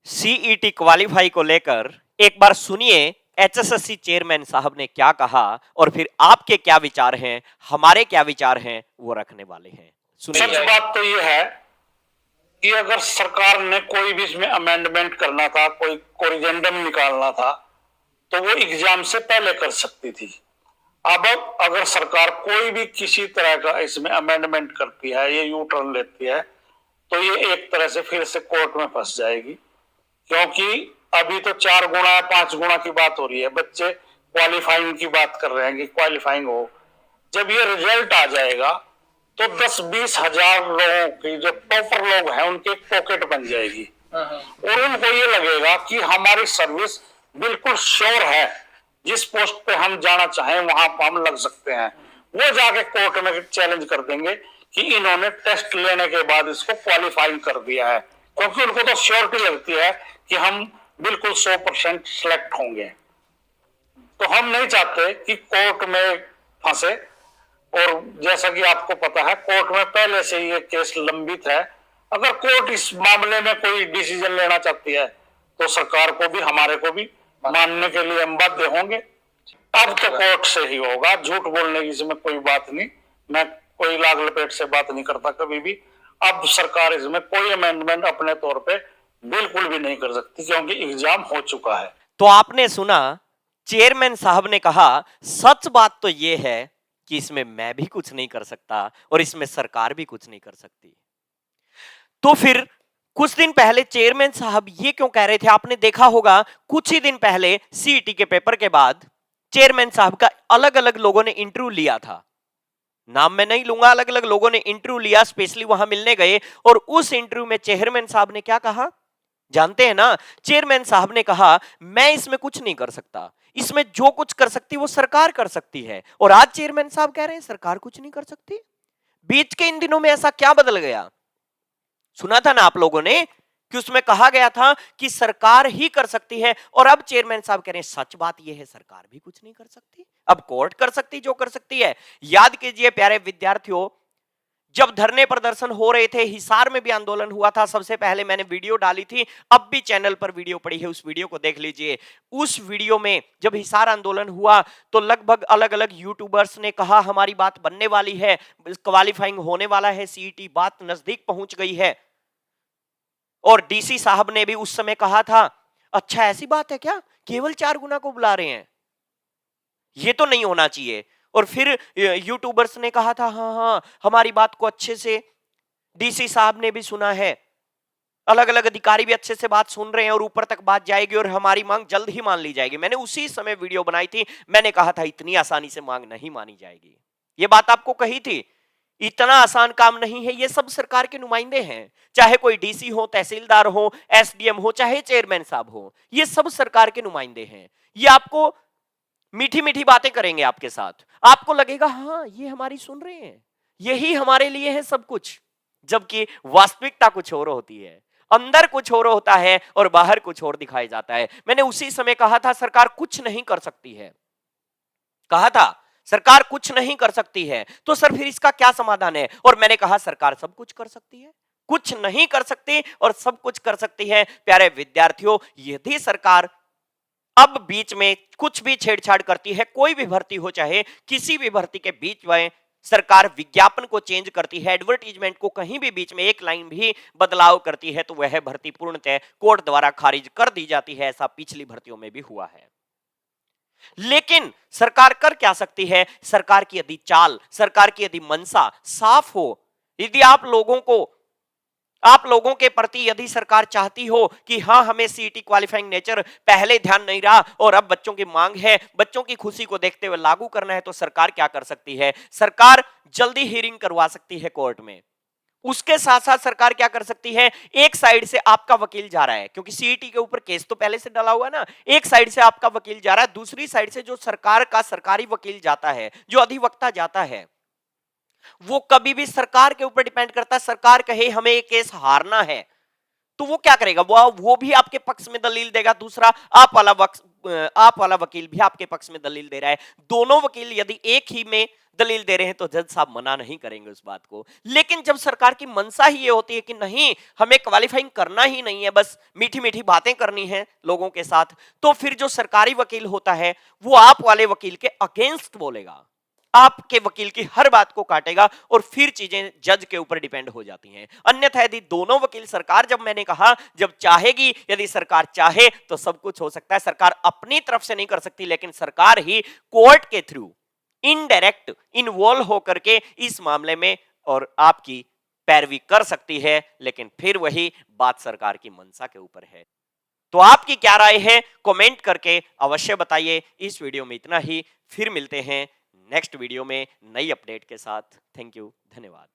CET qualify को लेकर एक बार सुनिए एचएसएससी चेयरमैन साहब ने क्या कहा और फिर आपके क्या विचार हैं, हमारे क्या विचार हैं वो रखने वाले हैं। सुनिए। सच बात तो ये है कि अगर सरकार ने कोई भी इसमें अमेंडमेंट करना था, कोई कोरिजेंडम निकालना था, तो वो एग्जाम से पहले कर सकती थी। अब अगर सरकार कोई भी किसी तरह का इसमें अमेंडमेंट करती है, ये यू टर्न लेती है, तो ये एक तरह से फिर से कोर्ट में फंस जाएगी, क्योंकि अभी तो 4 गुना 5 गुना की बात हो रही है। बच्चे क्वालिफाइंग की बात कर रहे हैं कि क्वालिफाइंग हो। जब ये रिजल्ट आ जाएगा तो 10-20 हजार लोगों की, जो टॉपर लोग हैं, उनकी पॉकेट बन जाएगी और उनको ये लगेगा कि हमारी सर्विस बिल्कुल श्योर है, जिस पोस्ट पे हम जाना चाहें वहां पर हम लग सकते हैं। वो जाके कोर्ट में चैलेंज कर देंगे कि इन्होंने टेस्ट लेने के बाद इसको क्वालिफाइंग कर दिया है, क्योंकि उनको तो श्योरिटी लगती है कि हम बिल्कुल 100% सिलेक्ट होंगे। तो हम नहीं चाहते कि कोर्ट में फंसे, और जैसा कि आपको पता है कोर्ट में पहले से ये केस लंबित है। अगर कोर्ट इस मामले में कोई डिसीजन लेना चाहती है तो सरकार को भी हमारे को भी मानने के लिए हम बाध्य होंगे। अब तो कोर्ट से ही होगा, झूठ बोलने की इसमें कोई बात नहीं। मैं कोई लाग लपेट से बात नहीं करता कभी भी। अब सरकार इसमें कोई अमेंडमेंट अपने तौर पे बिल्कुल भी नहीं कर सकती, क्योंकि एग्जाम हो चुका है। तो आपने सुना, चेयरमैन साहब ने कहा सच बात तो यह है कि इसमें मैं भी कुछ नहीं कर सकता और इसमें सरकार भी कुछ नहीं कर सकती। तो फिर कुछ दिन पहले चेयरमैन साहब ये क्यों कह रहे थे? आपने देखा होगा कुछ ही दिन पहले सीईटी के पेपर के बाद चेयरमैन साहब का अलग अलग लोगों ने इंटरव्यू लिया था। नाम मैं नहीं लूंगा, अलग अलग लोगों ने इंटरव्यू लिया, स्पेशली वहां मिलने गए और उस इंटरव्यू में चेयरमैन साहब ने क्या कहा जानते हैं ना? चेयरमैन साहब ने कहा मैं इसमें कुछ नहीं कर सकता, इसमें जो कुछ कर सकती वो सरकार कर सकती है। और आज चेयरमैन साहब कह रहे हैं सरकार कुछ नहीं कर सकती। बीच के इन दिनों में ऐसा क्या बदल गया? सुना था ना आप लोगों ने कि उसमें कहा गया था कि सरकार ही कर सकती है, और अब चेयरमैन साहब कह रहे हैं सच बात यह है सरकार भी कुछ नहीं कर सकती, अब कोर्ट कर सकती जो कर सकती है। याद कीजिए प्यारे विद्यार्थियों, जब धरने प्रदर्शन हो रहे थे, हिसार में भी आंदोलन हुआ था, सबसे पहले मैंने वीडियो डाली थी, अब भी चैनल पर वीडियो पड़ी है, उस वीडियो को देख लीजिए। उस वीडियो में जब हिसार आंदोलन हुआ तो लगभग अलग अलग यूट्यूबर्स ने कहा हमारी बात बनने वाली है, क्वालिफाइंग होने वाला है, सीईटी बात नजदीक पहुंच गई है। और डीसी साहब ने भी उस समय कहा था अच्छा ऐसी बात है क्या, केवल 4 गुना को बुला रहे हैं, ये तो नहीं होना चाहिए। और फिर यूट्यूबर्स ने कहा था हाँ हाँ हमारी बात को अच्छे से डीसी साहब ने भी सुना है, अलग अलग अधिकारी भी अच्छे से बात सुन रहे हैं और ऊपर तक बात जाएगी और हमारी मांग जल्द ही मान ली जाएगी। मैंने उसी समय वीडियो बनाई थी, मैंने कहा था इतनी आसानी से मांग नहीं मानी जाएगी, ये बात आपको कही थी। इतना आसान काम नहीं है, ये सब सरकार के नुमाइंदे हैं, चाहे कोई डीसी हो, तहसीलदार हो, एसडीएम हो, चाहे चेयरमैन साहब हो, ये सब सरकार के नुमाइंदे हैं। ये आपको मीठी मीठी बातें करेंगे आपके साथ, आपको लगेगा हाँ ये हमारी सुन रहे हैं, यही हमारे लिए है सब कुछ, जबकि वास्तविकता कुछ और होती है, अंदर कुछ और होता है और बाहर कुछ और दिखाया जाता है। मैंने उसी समय कहा था सरकार कुछ नहीं कर सकती है, कहा था सरकार कुछ नहीं कर सकती है, तो सर फिर इसका क्या समाधान है? और मैंने कहा सरकार सब कुछ कर सकती है, कुछ नहीं कर सकती और सब कुछ कर सकती है। प्यारे विद्यार्थियों, यदि सरकार अब बीच में कुछ भी छेड़छाड़ करती है, कोई भी भर्ती हो, चाहे किसी भी भर्ती के बीच में सरकार विज्ञापन को चेंज करती है, एडवर्टीजमेंट को कहीं भी बीच में एक लाइन भी बदलाव करती है, तो वह भर्ती पूर्णतः कोर्ट द्वारा खारिज कर दी जाती है। ऐसा पिछली भर्तियों में भी हुआ है। लेकिन सरकार कर क्या सकती है? सरकार की यदि चाल, सरकार की यदि मंशा साफ हो, यदि आप लोगों के प्रति यदि सरकार चाहती हो कि हाँ हमें सीईटी क्वालिफाइंग नेचर पहले ध्यान नहीं रहा और अब बच्चों की मांग है, बच्चों की खुशी को देखते हुए लागू करना है, तो सरकार क्या कर सकती है? सरकार जल्दी हियरिंग करवा सकती है कोर्ट में। उसके साथ साथ सरकार क्या कर सकती है? एक साइड से आपका वकील जा रहा है, क्योंकि सीईटी के ऊपर केस तो पहले से डला हुआ है ना, एक साइड से आपका वकील जा रहा है, दूसरी साइड से जो सरकार का सरकारी वकील जाता है, जो अधिवक्ता जाता है, वो कभी भी सरकार के ऊपर डिपेंड करता है। सरकार कहे हमें ये केस हारना है, तो वो क्या करेगा? वो भी आपके पक्ष में दलील देगा, दूसरा आप वाला आप वाला वकील भी आपके पक्ष में दलील दे रहा है, दोनों वकील यदि एक ही में दलील दे रहे हैं तो जज साहब मना नहीं करेंगे उस बात को। लेकिन जब सरकार की मंशा ही ये होती है कि नहीं, हमें क्वालिफाइंग करना ही नहीं है, बस मीठी मीठी बातें करनी है लोगों के साथ, तो फिर जो सरकारी वकील होता है वो आप वाले वकील के अगेंस्ट बोलेगा, आपके वकील की हर बात को काटेगा और फिर चीजें जज के ऊपर डिपेंड हो जाती हैं। अन्यथा यदि दोनों वकील, सरकार, जब मैंने कहा जब चाहेगी, यदि सरकार चाहे तो सब कुछ हो सकता है। सरकार अपनी तरफ से नहीं कर सकती, लेकिन सरकार ही कोर्ट के थ्रू इनडायरेक्ट इन्वॉल्व होकर के इस मामले में और आपकी पैरवी कर सकती है, लेकिन फिर वही बात सरकार की मंशा के ऊपर है। तो आपकी क्या राय है, कमेंट करके अवश्य बताइए। इस वीडियो में इतना ही, फिर मिलते हैं नेक्स्ट वीडियो में नई अपडेट के साथ। थैंक यू, धन्यवाद।